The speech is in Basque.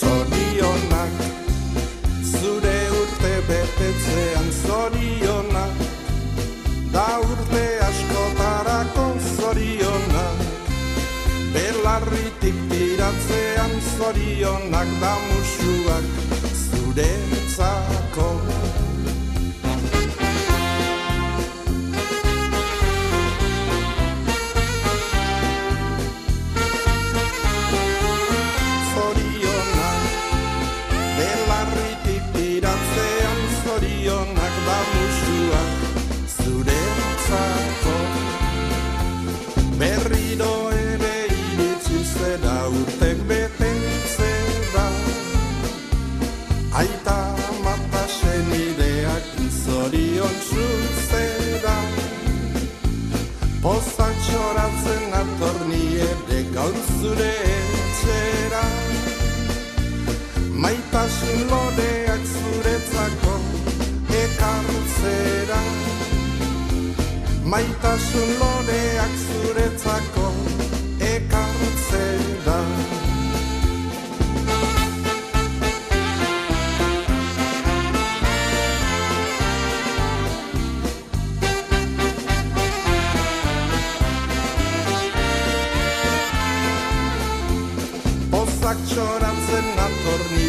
Zorionak, zure urte betetzean zorionak, da urte askotarako zorionak, belarritik tiratzean zorionak, da musuak zuretzako. Zorionak da musuak zuretzako. Berriro ere iritsi zera urtek betetzera, aita mata senideak zorion zuzera. Pozak txoratzen atorni ere gaur zure etxera, maitasun loreak zuretzako ekartzera, maitasun loreak zuretzako ekartzera. Pozak txoratzen atorni